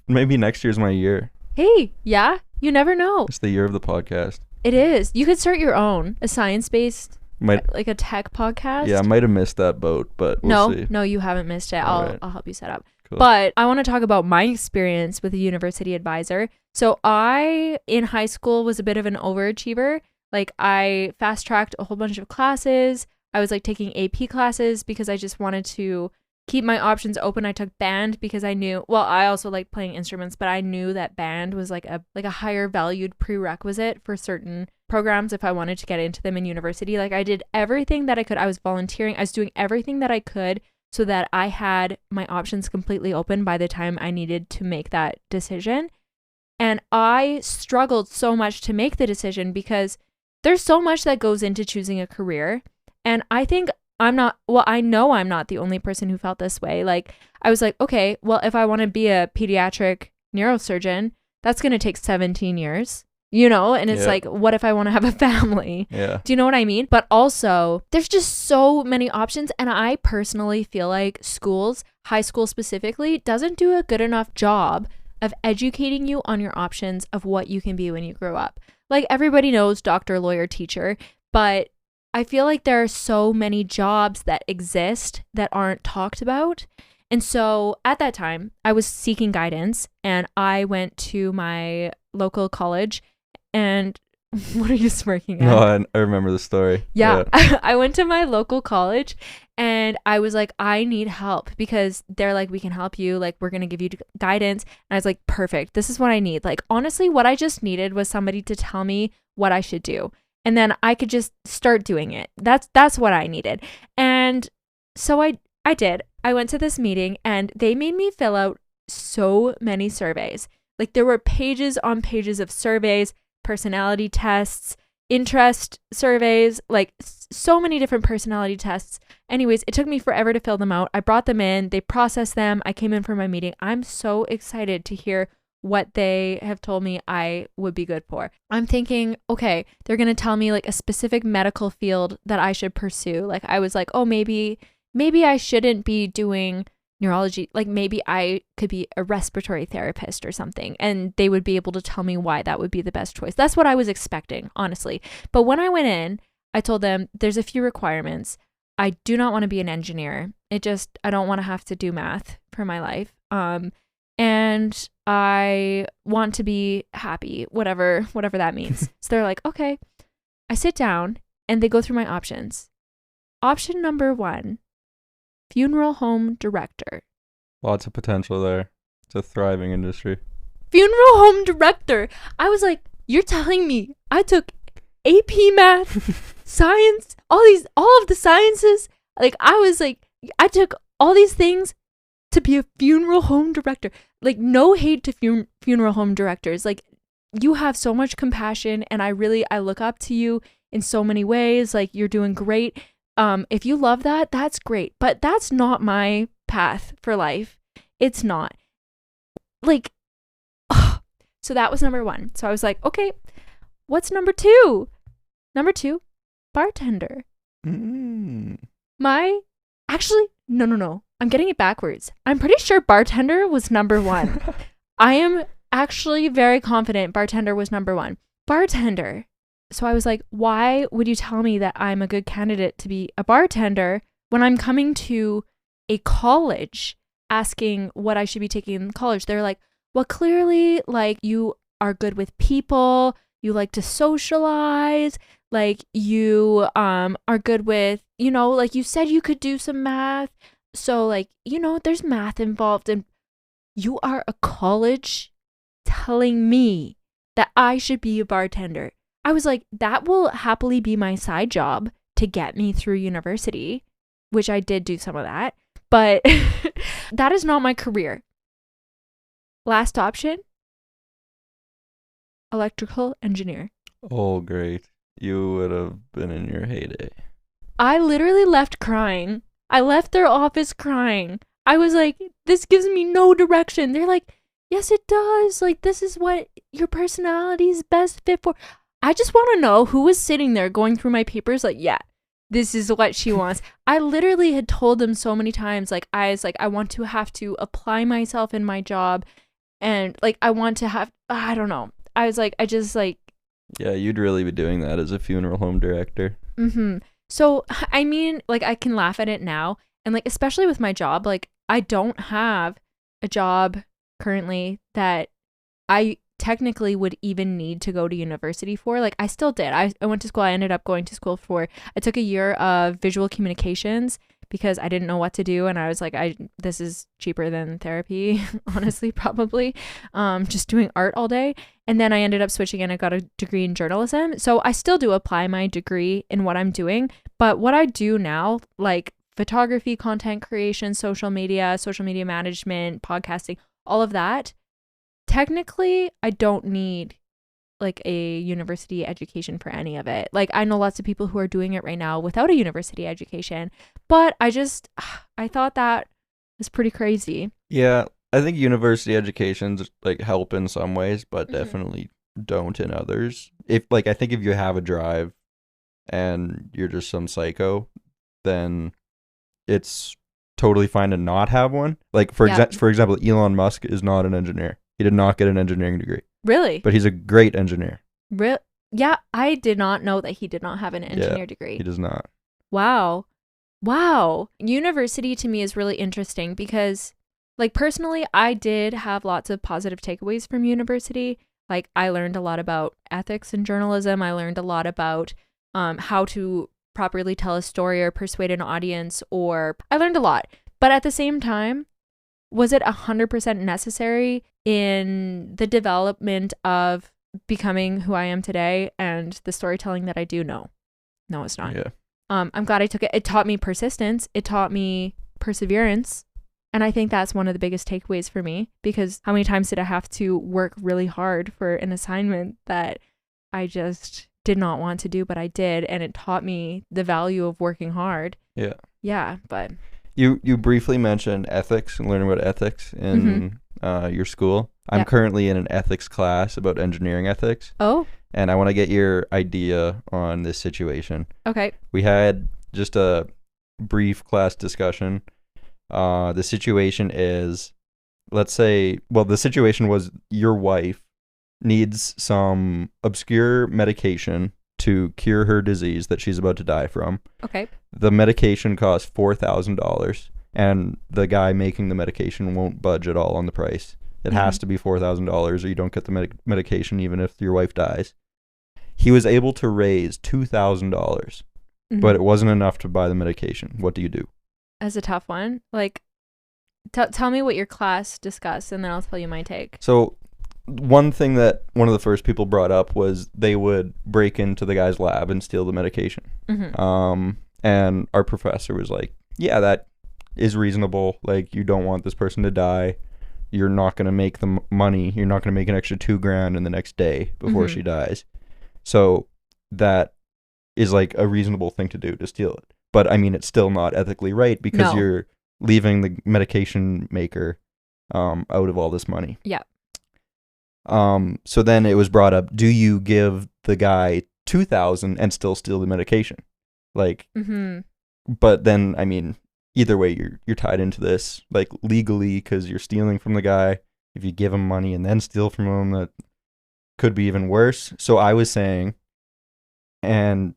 Maybe next year's my year.
Hey, yeah, you never know.
It's the year of the podcast.
It is. You could start your own, a science-based, like a tech podcast.
Yeah, I might have missed that boat, but we'll see.
No, you haven't missed it. I'll help you set up.
Cool.
But I want to talk about my experience with a university advisor. So I, in high school, was a bit of an overachiever. Like I fast-tracked a whole bunch of classes. I was like taking AP classes because I just wanted to keep my options open. I took band because I knew, well, I also like playing instruments, but I knew that band was like a higher valued prerequisite for certain programs if I wanted to get into them in university. Like I did everything that I could. I was volunteering. I was doing everything that I could so that I had my options completely open by the time I needed to make that decision. And I struggled so much to make the decision because there's so much that goes into choosing a career. And I think I know I'm not the only person who felt this way. Like, I was like, okay, well, if I want to be a pediatric neurosurgeon, that's going to take 17 years, and it's like, what if I want to have a family?
Yeah.
Do you know what I mean? But also, there's just so many options. And I personally feel like schools, high school specifically, doesn't do a good enough job of educating you on your options of what you can be when you grow up. Like, everybody knows doctor, lawyer, teacher, but I feel like there are so many jobs that exist that aren't talked about. And so at that time, I was seeking guidance, and I went to my local college. And what are you smirking at?
No, I remember the story.
Yeah. I went to my local college, and I was like, I need help, because they're like, we can help you. Like, we're going to give you guidance. And I was like, perfect. This is what I need. Like, honestly, what I just needed was somebody to tell me what I should do. And then I could just start doing it. That's what I needed. And so I did. I went to this meeting, and they made me fill out so many surveys. Like, there were pages on pages of surveys, personality tests, interest surveys, like so many different personality tests. Anyways, it took me forever to fill them out. I brought them in, they processed them. I came in for my meeting. I'm so excited to hear what they have told me I would be good for. I'm thinking, okay, they're going to tell me like a specific medical field that I should pursue. Like, I was like, oh, maybe I shouldn't be doing neurology. Like, maybe I could be a respiratory therapist or something, and they would be able to tell me why that would be the best choice. That's what I was expecting, honestly. But when I went in, I told them there's a few requirements. I do not want to be an engineer. I don't want to have to do math for my life. And I want to be happy, whatever that means. So they're like, okay. I sit down, and they go through my options. Option number 1, funeral home director.
Lots of potential there. It's a thriving industry.
Funeral home director. I was like, you're telling me I took AP math, science, all of the sciences. Like, I was like, I took all these things to be a funeral home director. Like, no hate to funeral home directors. Like, you have so much compassion, and I look up to you in so many ways. Like, you're doing great. If you love that, that's great. But that's not my path for life. It's not. Like, ugh. So that was number 1. So I was like, okay, what's number 2? Number 2, bartender. Actually, no. I'm getting it backwards. I'm pretty sure bartender was number 1. I am actually very confident bartender was number 1. Bartender. So I was like, why would you tell me that I'm a good candidate to be a bartender when I'm coming to a college asking what I should be taking in college? They're like, well, clearly, like, you are good with people. You like to socialize. Like, you are good with, like you said, you could do some math. So, like, there's math involved. And you are a college telling me that I should be a bartender. I was like, that will happily be my side job to get me through university, which I did do some of that, but that is not my career. Last option, electrical engineer.
Oh, great. You would have been in your heyday.
I literally left crying. I left their office crying. I was like, this gives me no direction. They're like, yes, it does. Like, this is what your personality is best fit for. I just want to know who was sitting there going through my papers like, yeah, this is what she wants. I literally had told them so many times, like, I was like, I want to have to apply myself in my job, and like, I want to have, I don't know. I was like,
yeah, you'd really be doing that as a funeral home director.
So, I mean, like, I can laugh at it now, and like, especially with my job, like, I don't have a job currently that I technically would even need to go to university for. Like, I still did. I went to school. I ended up going to school I took a year of visual communications because I didn't know what to do. And I was like, this is cheaper than therapy, honestly, probably. Just doing art all day. And then I ended up switching and I got a degree in journalism. So I still do apply my degree in what I'm doing. But what I do now, like, photography, content creation, social media management, podcasting, all of that. Technically, I don't need like a university education for any of it. Like I know lots of people who are doing it right now without a university education, but I thought that was pretty crazy.
Yeah, I think university educations like help in some ways, but definitely don't in others. I think if you have a drive and you're just some psycho, then it's totally fine to not have one. Like for example, Elon Musk is not an engineer. He did not get an engineering degree.
Really?
But he's a great engineer.
Yeah, I did not know that he did not have an engineer degree.
He does not.
Wow. University to me is really interesting because, like, personally, I did have lots of positive takeaways from university. Like, I learned a lot about ethics in journalism. I learned a lot about how to properly tell a story or persuade an audience, or I learned a lot. But at the same time, was it 100% necessary in the development of becoming who I am today and the storytelling that I do? No, it's not.
Yeah.
I'm glad I took it. It taught me persistence. It taught me perseverance. And I think that's one of the biggest takeaways for me, because how many times did I have to work really hard for an assignment that I just did not want to do, but I did. And it taught me the value of working hard.
Yeah.
Yeah. But
You briefly mentioned ethics and learning about ethics in your school. I'm currently in an ethics class about engineering ethics.
Oh.
And I want to get your idea on this situation.
Okay.
We had just a brief class discussion. The situation is, the situation was your wife needs some obscure medication to cure her disease that she's about to die from.
Okay.
The medication costs $4,000, and the guy making the medication won't budge at all on the price. It has to be $4,000 or you don't get the medication even if your wife dies. He was able to raise $2,000, but it wasn't enough to buy the medication. What do you do?
That's a tough one. Like, tell me what your class discussed, and then I'll tell you my take.
So one thing that one of the first people brought up was they would break into the guy's lab and steal the medication. And our professor was like, yeah, that is reasonable. Like, you don't want this person to die. You're not going to make the money. You're not going to make an extra $2,000 in the next day before she dies. So that is like a reasonable thing to do, to steal it. But I mean, it's still not ethically right because you're leaving the medication maker out of all this money.
Yeah.
So then it was brought up, do you give the guy $2,000 and still steal the medication? Like, but then, I mean, either way, you're tied into this, like, legally, because you're stealing from the guy. If you give him money and then steal from him, that could be even worse. So I was saying, and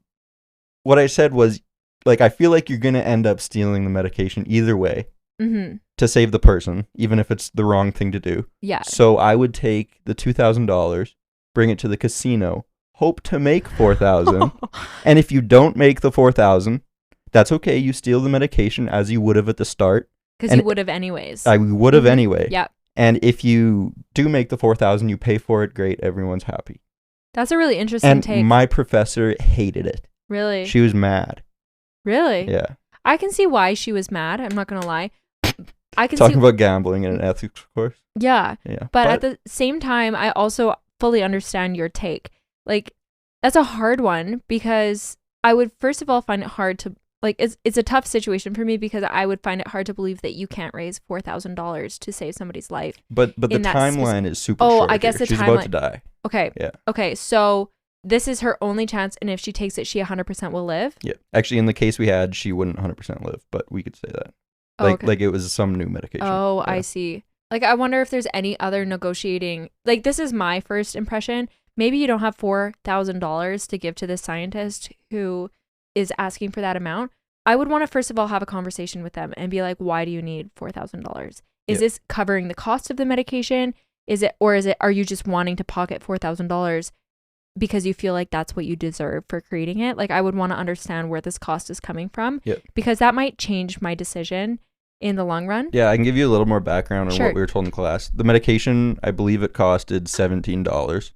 what I said was, like, I feel like you're going to end up stealing the medication either way to save the person, even if it's the wrong thing to do.
Yeah.
So I would take the $2,000, bring it to the casino, hope to make $4,000. And if you don't make the $4,000, that's okay. You steal the medication as you would have at the start.
Because you would have anyways.
I would have anyway.
Yeah.
And if you do make the $4,000, you pay for it. Great. Everyone's happy.
That's a really interesting take.
And my professor hated it.
Really?
She was mad.
Really?
Yeah.
I can see why she was mad. I'm not going to lie. I can
Talking about gambling in an ethics course.
Yeah.
Yeah.
But at the same time, I also fully understand your take. Like, that's a hard one because I would first of all find it hard to, like, it's a tough situation for me because I would find it hard to believe that you can't raise $4,000 to save somebody's life.
But the timeline is super short.
I guess
here.
the
She's
timeline.
About to die.
Okay. Yeah. Okay. So this is her only chance, and if she takes it, she 100% will live.
Yeah. Actually, in the case we had, she wouldn't 100% live, but we could say that. Like it was some new medication.
Oh,
yeah.
I see. Like, I wonder if there's any other negotiating. Like, this is my first impression. Maybe you don't have $4,000 to give to this scientist who is asking for that amount. I would want to first of all have a conversation with them and be like, why do you need $4,000? Is this covering the cost of the medication? Are you just wanting to pocket $4,000 because you feel like that's what you deserve for creating it? Like, I would want to understand where this cost is coming from because that might change my decision in the long run.
Yeah, I can give you a little more background on what we were told in class. The medication, I believe it costed $17.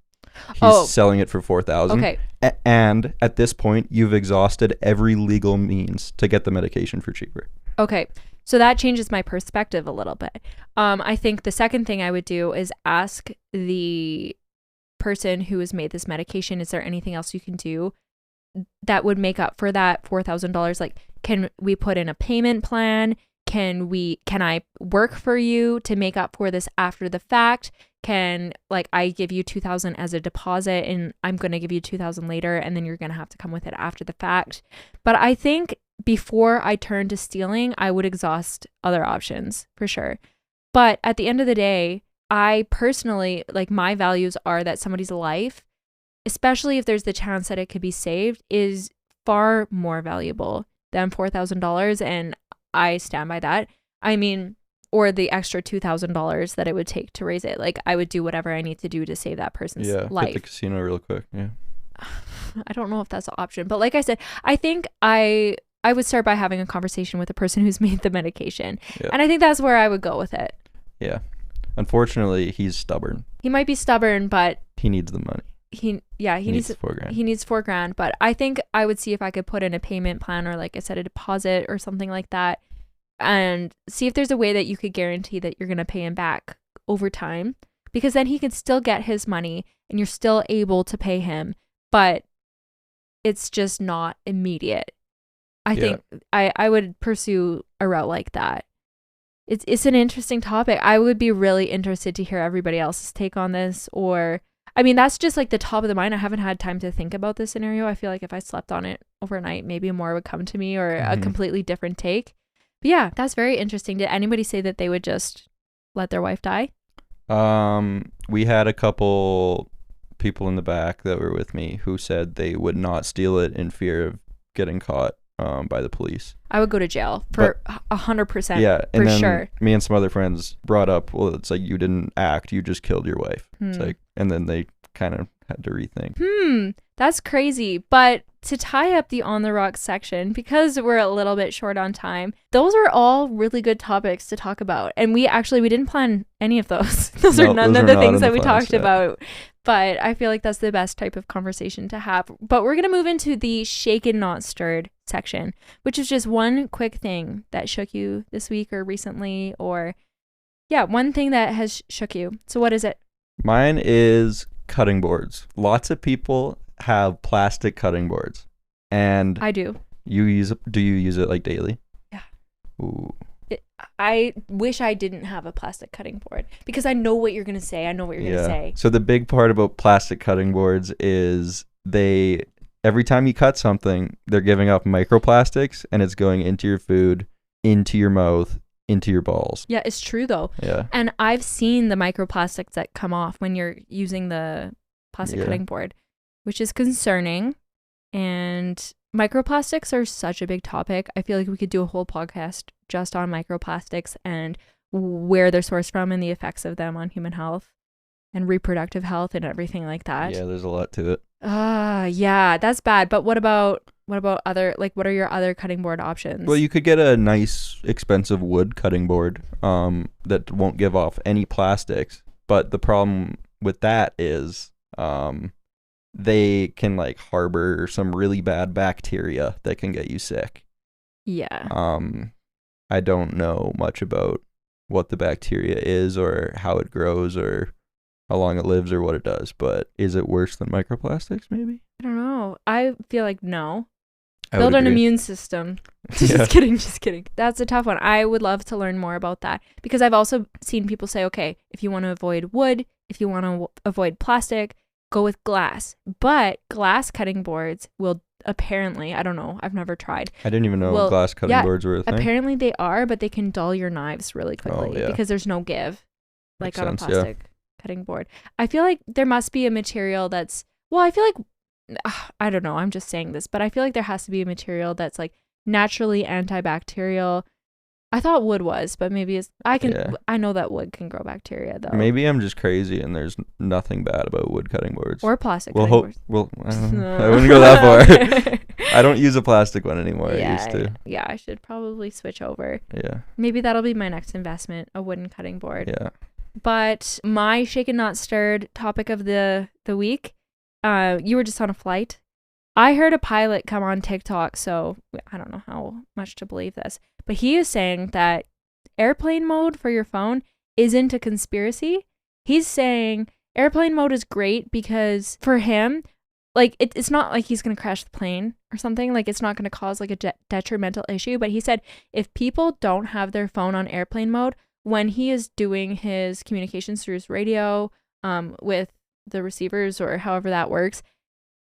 He's selling it for $4,000.
Okay.
And at this point, you've exhausted every legal means to get the medication for cheaper.
Okay. So that changes my perspective a little bit. I think the second thing I would do is ask the person who has made this medication, is there anything else you can do that would make up for that $4,000? Like, can we put in a payment plan? Can I work for you to make up for this after the fact? Can, like, I give you $2,000 as a deposit and I'm going to give you $2,000 later, and then you're going to have to come with it after the fact. But I think before I turn to stealing, I would exhaust other options for sure. But at the end of the day, I personally, like, my values are that somebody's life, especially if there's the chance that it could be saved, is far more valuable than $4,000. And I stand by that. I mean, or the extra $2,000 that it would take to raise it. Like, I would do whatever I need to do to save that person's life.
Hit the casino real quick. Yeah.
I don't know if that's an option, but like I said, I think I would start by having a conversation with the person who's made the medication. Yeah. And I think that's where I would go with it.
Yeah. Unfortunately, he's stubborn.
He might be stubborn, but
he needs the money.
He needs
$4,000.
He needs $4,000, but I think I would see if I could put in a payment plan, or, like I said, a deposit or something like that, and see if there's a way that you could guarantee that you're going to pay him back over time, because then he can still get his money and you're still able to pay him, but it's just not immediate. I think I would pursue a route like that. It's an interesting topic. I would be really interested to hear everybody else's take on this. Or, I mean, that's just like the top of the mind. I haven't had time to think about this scenario. I feel like if I slept on it overnight, maybe more would come to me, or a completely different take. But yeah, that's very interesting. Did anybody say that they would just let their wife die?
We had a couple people in the back that were with me who said they would not steal it in fear of getting caught by the police.
I would go to jail for 100%.
Yeah, and
for
then
sure.
Me and some other friends brought up, well, it's like, you didn't act, you just killed your wife. It's like, and then they kind of had to rethink.
That's crazy. But to tie up the On the Rocks section, because we're a little bit short on time, those are all really good topics to talk about. And we didn't plan any of those. Those are none of the things that we talked about. But I feel like that's the best type of conversation to have. But we're going to move into the shaken, not stirred section, which is just one quick thing that shook you this week or recently, or one thing that has shook you. So what is it?
Mine is cutting boards. Lots of people have plastic cutting boards, and
I do.
Do you use it like daily?
Yeah.
Ooh.
I wish I didn't have a plastic cutting board, because I know what you're going to say. I know what you're going to say.
So the big part about plastic cutting boards is every time you cut something, they're giving off microplastics, and it's going into your food, into your mouth, into your balls. Yeah,
it's true though.
Yeah.
And I've seen the microplastics that come off when you're using the plastic cutting board, which is concerning. And microplastics are such a big topic. I feel like we could do a whole podcast just on microplastics and where they're sourced from and the effects of them on human health and reproductive health and everything like that.
Yeah, there's a lot to it.
Yeah, that's bad. But what about other, like, what are your other cutting board options?
Well, you could get a nice, expensive wood cutting board that won't give off any plastics. But the problem with that is they can, like, harbor some really bad bacteria that can get you sick.
Yeah.
I don't know much about what the bacteria is or how it grows or how long it lives or what it does, but is it worse than microplastics maybe?
I don't know. I feel like no.
I
Build
would
an
agree.
immune system. Just kidding. That's a tough one. I would love to learn more about that, because I've also seen people say, okay, if you want to avoid wood, if you want to avoid plastic, go with glass. But glass cutting boards will apparently, I don't know, I've never tried.
I didn't even know glass cutting boards were a thing.
Apparently they are, but they can dull your knives really quickly because there's no give, like on a plastic cutting board. I feel like there must be a material that's, well, I feel like, I don't know, I'm just saying this, but I feel like there has to be a material that's like naturally antibacterial. I thought wood was, but maybe it's, I know that wood can grow bacteria though.
Maybe I'm just crazy and there's nothing bad about wood cutting boards.
Or plastic cutting boards.
Well, I wouldn't go that far. I don't use a plastic one anymore. I used to.
Yeah, I should probably switch over.
Yeah.
Maybe that'll be my next investment, a wooden cutting board.
Yeah.
But my shaken not stirred topic of the week, you were just on a flight. I heard a pilot come on TikTok, so I don't know how much to believe this, but he is saying that airplane mode for your phone isn't a conspiracy. He's saying airplane mode is great because for him, like it's not like he's going to crash the plane or something. Like it's not going to cause like a detrimental issue. But he said if people don't have their phone on airplane mode when he is doing his communications through his radio with the receivers or however that works,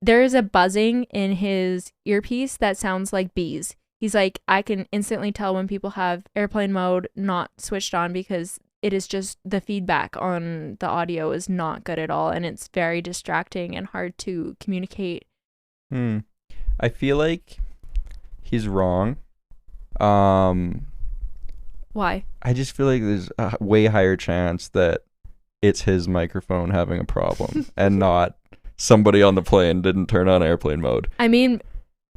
there is a buzzing in his earpiece that sounds like bees. He's like, I can instantly tell when people have airplane mode not switched on because it is just the feedback on the audio is not good at all. And it's very distracting and hard to communicate.
I feel like he's wrong.
Why?
I just feel like there's a way higher chance that it's his microphone having a problem and not somebody on the plane didn't turn on airplane mode.
I mean,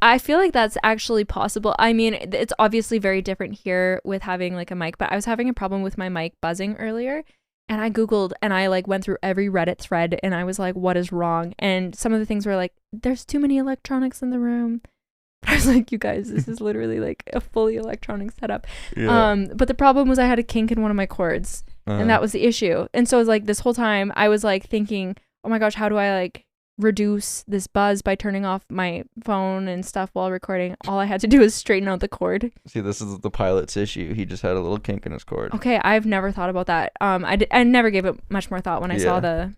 I feel like that's actually possible. I mean, it's obviously very different here with having like a mic, but I was having a problem with my mic buzzing earlier and I Googled and I like went through every Reddit thread and I was like, what is wrong? And some of the things were like, there's too many electronics in the room. I was like, you guys, this is literally like a fully electronic setup.
Yeah.
But the problem was I had a kink in one of my cords and that was the issue. And so it was like this whole time I was like thinking, oh my gosh, how do I like reduce this buzz by turning off my phone and stuff while recording? All I had to do was straighten out the cord.
See, this is the pilot's issue. He just had a little kink in his cord.
Okay, I've never thought about that. I never gave it much more thought when I saw the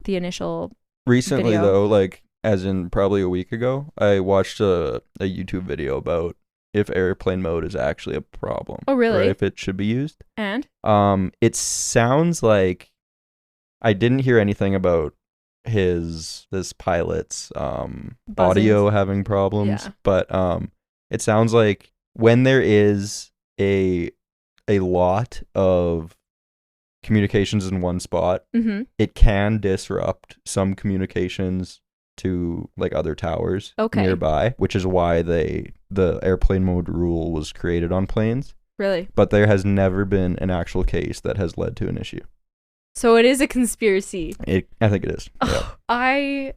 initial
recently
video.
though, like as in probably a week ago, I watched a YouTube video about if airplane mode is actually a problem.
Oh, really?
Or if it should be used.
And
it sounds like I didn't hear anything about this pilot's audio having problems, but it sounds like when there is a lot of communications in one spot, it can disrupt some communications to like other towers nearby, which is why the airplane mode rule was created on planes.
Really?
But there has never been an actual case that has led to an issue.
So it is a conspiracy.
I think it is. Yeah.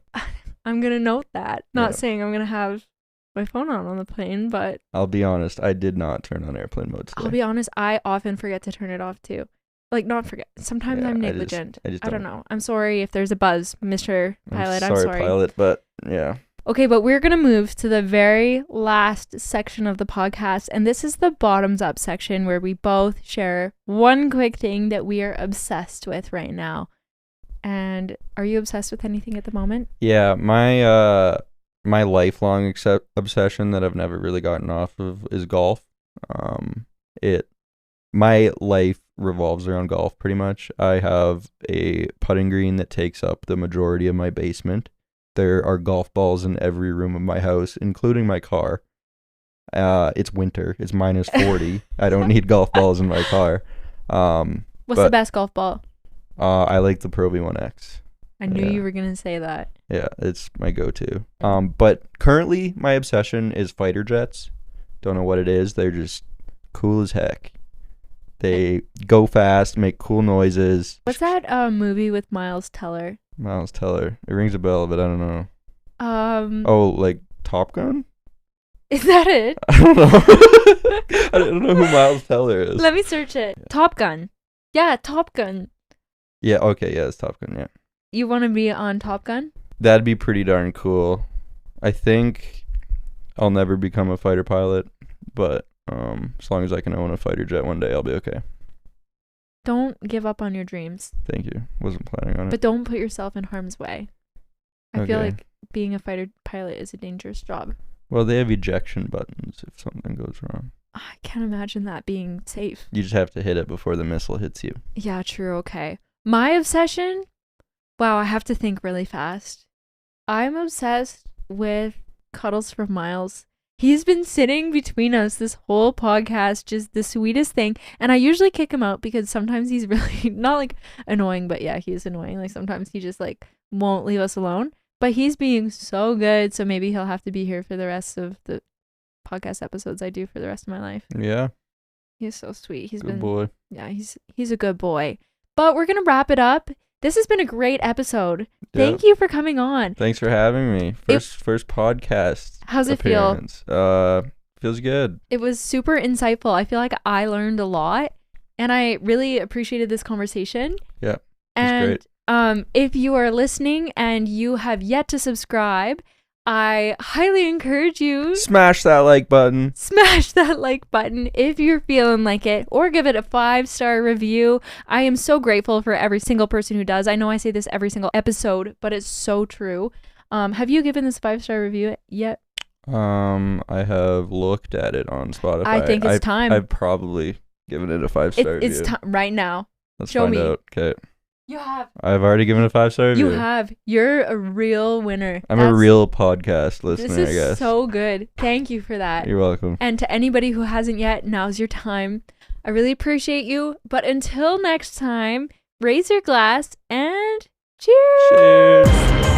I'm gonna note that. Not saying I'm gonna have my phone on the plane, but
I'll be honest, I did not turn on airplane mode today.
I'll be honest, I often forget to turn it off too. Like not forget. Sometimes I'm negligent. I don't know. I'm sorry if there's a buzz, Mr. Pilot. I'm sorry,
pilot, but yeah.
Okay, but we're going to move to the very last section of the podcast, and this is the bottoms up section where we both share one quick thing that we are obsessed with right now. And are you obsessed with anything at the moment?
Yeah, my lifelong obsession that I've never really gotten off of is golf. My life revolves around golf pretty much. I have a putting green that takes up the majority of my basement. There are golf balls in every room of my house, including my car. It's winter. It's minus 40. I don't need golf balls in my car.
What's the best golf ball?
I like the Pro V1X.
I knew you were going to say that.
Yeah, it's my go-to. But currently, my obsession is fighter jets. Don't know what it is. They're just cool as heck. They go fast, make cool noises.
What's that movie with Myles Teller?
Myles Teller. It rings a bell, but I don't know. Oh, like Top Gun?
Is that it?
I don't know. I don't know who Myles Teller is.
Let me search it. Yeah. Top Gun. Yeah, Top Gun.
Yeah, okay, yeah, it's Top Gun, yeah.
You want to be on Top Gun?
That'd be pretty darn cool. I think I'll never become a fighter pilot, but as long as I can own a fighter jet one day, I'll be okay.
Don't give up on your dreams.
Thank you. Wasn't planning on it.
But don't put yourself in harm's way. I feel like being a fighter pilot is a dangerous job.
Well, they have ejection buttons if something goes wrong.
I can't imagine that being safe.
You just have to hit it before the missile hits you.
Yeah, true. Okay. My obsession? Wow, I have to think really fast. I'm obsessed with Cuddles from Myles. He's been sitting between us this whole podcast, just the sweetest thing. And I usually kick him out because sometimes he's really not like annoying, but yeah, he's annoying. Like sometimes he just like won't leave us alone. But he's being so good, so maybe he'll have to be here for the rest of the podcast episodes I do for the rest of my life.
Yeah.
He's so sweet. He's
good boy.
Yeah, he's a good boy. But we're going to wrap it up. This has been a great episode. Thank
Yep.
you for coming on.
Thanks for having me. First podcast.
How's it feel?
appearance. Feels good.
It was super insightful. I feel like I learned a lot, and I really appreciated this conversation.
Yeah.
And
great.
If you are listening and you have yet to subscribe, I highly encourage you
Smash that like button.
smash that like button if you're feeling like it, or give it a 5-star review. I am so grateful for every single person who does. I know I say this every single episode, but it's so true. Have you given this 5-star review yet?
I have looked at it on Spotify.
I think it's time.
I've probably given it a 5-star review.
It's time right now.
Let's
show
find
me.
out. Okay.
You have.
I've already given it a 5-star review.
You have. You're a real winner.
I'm a real podcast listener,
This is
I guess.
so good. Thank you for that.
You're welcome.
And to anybody who hasn't yet, now's your time. I really appreciate you. But until next time, raise your glass and cheers.
Cheers.